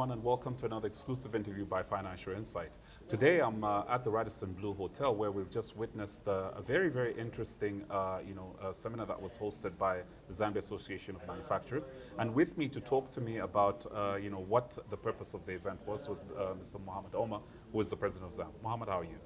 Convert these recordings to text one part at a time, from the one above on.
everyone, and welcome to another exclusive interview by Financial Insight. Today, I'm at the Radisson Blu Hotel, where we've just witnessed a very, very interesting, seminar that was hosted by the Zambia Association of Manufacturers. And with me to talk to me about, what the purpose of the event was Mr. Mohammed Omar, who is the president of ZAM. Mohammed, how are you?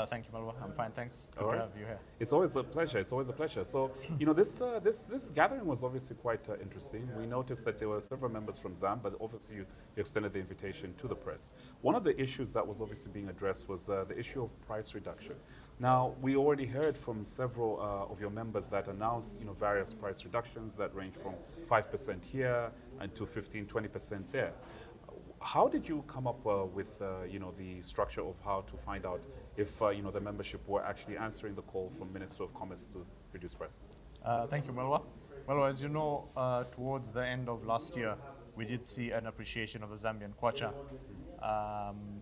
Thank you, Malwa. I'm fine, thanks. Good All to right. have you here. It's always a pleasure. It's always a pleasure. So, this gathering was obviously quite interesting. We noticed that there were several members from ZAM, but obviously you extended the invitation to the press. One of the issues that was obviously being addressed was the issue of price reduction. Now, we already heard from several of your members that announced, various price reductions that range from 5% here and to 15, 20% there. How did you come up with the structure of how to find out if the membership were actually answering the call from Minister of Commerce to reduce prices? Thank you, Malwa. Malwa, as you know, towards the end of last year, we did see an appreciation of the Zambian kwacha.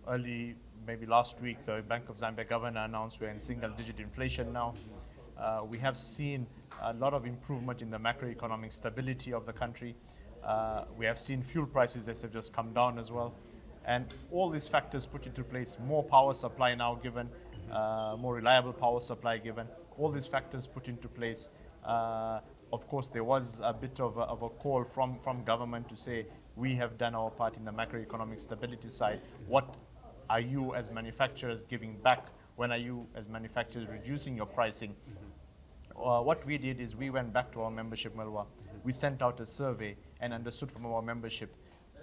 Early, maybe last week, the Bank of Zambia governor announced we're in single-digit inflation now. We have seen a lot of improvement in the macroeconomic stability of the country. We have seen fuel prices that have just come down as well. And all these factors put into place, more power supply now given, more reliable power supply given, all these factors put into place. Of course, there was a bit of a call from government to say, we have done our part in the macroeconomic stability side. What are you as manufacturers giving back? When are you as manufacturers reducing your pricing? What we did is we went back to our membership, Malwa. We sent out a survey and understood from our membership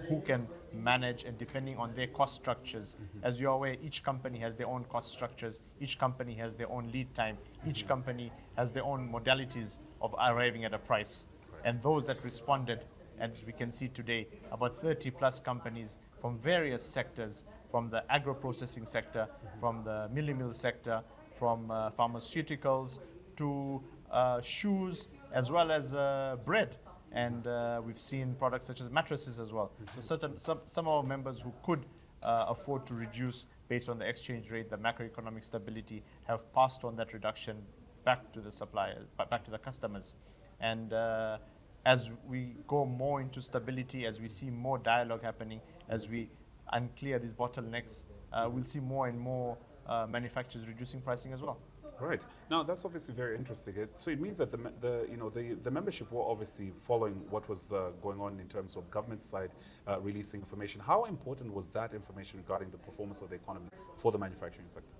who can manage, and depending on their cost structures. As you're aware, each company has their own cost structures, each company has their own lead time, each company has their own modalities of arriving at a price. And those that responded, as we can see today, about 30 plus companies from various sectors, from the agro-processing sector, from the milling sector, from pharmaceuticals to shoes, as well as bread. And we've seen products such as mattresses as well. So some of our members who could afford to reduce based on the exchange rate, the macroeconomic stability, have passed on that reduction back to the suppliers, back to the customers. And as we go more into stability, as we see more dialogue happening, as we unclear these bottlenecks, we'll see more and more manufacturers reducing pricing as well. Right. Now, that's obviously very interesting. So it means that the membership were obviously following what was going on in terms of government side releasing information. How important was that information regarding the performance of the economy for the manufacturing sector?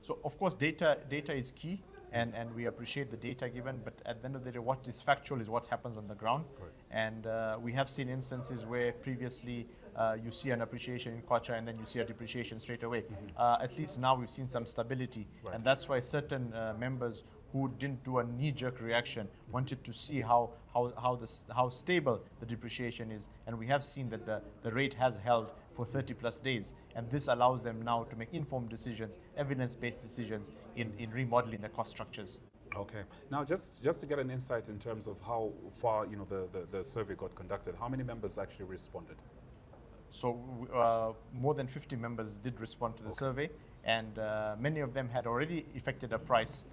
So, of course, data is key, and we appreciate the data given, but at the end of the day, what is factual is what happens on the ground. Right. And we have seen instances where previously you see an appreciation in kwacha and then you see a depreciation straight away. At least now we've seen some stability. Right. And that's why certain members who didn't do a knee-jerk reaction wanted to see how stable the depreciation is. And we have seen that the rate has held for 30 plus days. And this allows them now to make informed decisions, evidence-based decisions in remodeling the cost structures. Okay. Now, just to get an insight in terms of how far the survey got conducted, how many members actually responded? So more than 50 members did respond to the survey, and many of them had already effected a price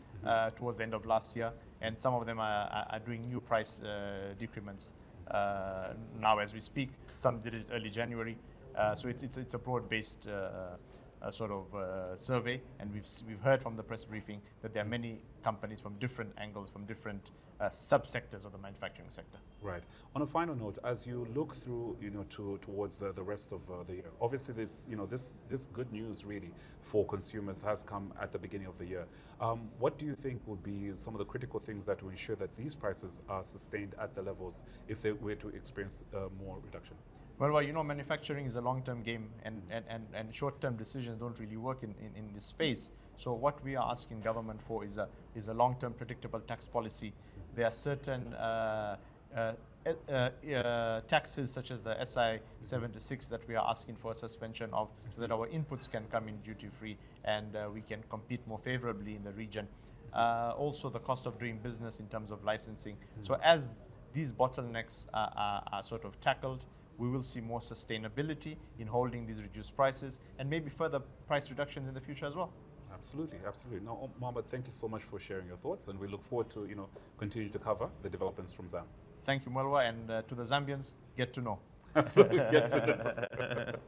towards the end of last year, and some of them are doing new price decrements now as we speak. Some did it early January. So it's a broad-based survey, and we've heard from the press briefing that there are many companies from different angles, from different subsectors of the manufacturing sector. Right. On a final note, as you look through, towards the rest of the year, obviously this good news really for consumers has come at the beginning of the year. What do you think would be some of the critical things that will ensure that these prices are sustained at the levels if they were to experience more reduction? Well, manufacturing is a long-term game, and short-term decisions don't really work in this space. So what we are asking government for is a long-term predictable tax policy. There are certain taxes such as the SI 76 that we are asking for a suspension of, so that our inputs can come in duty-free and we can compete more favorably in the region. Also the cost of doing business in terms of licensing. So as these bottlenecks are sort of tackled, we will see more sustainability in holding these reduced prices and maybe further price reductions in the future as well. Absolutely, absolutely. Now, Mohammed, thank you so much for sharing your thoughts, and we look forward to continue to cover the developments from ZAM. Thank you, Mulwa, and to the Zambians, get to know. Absolutely gets it.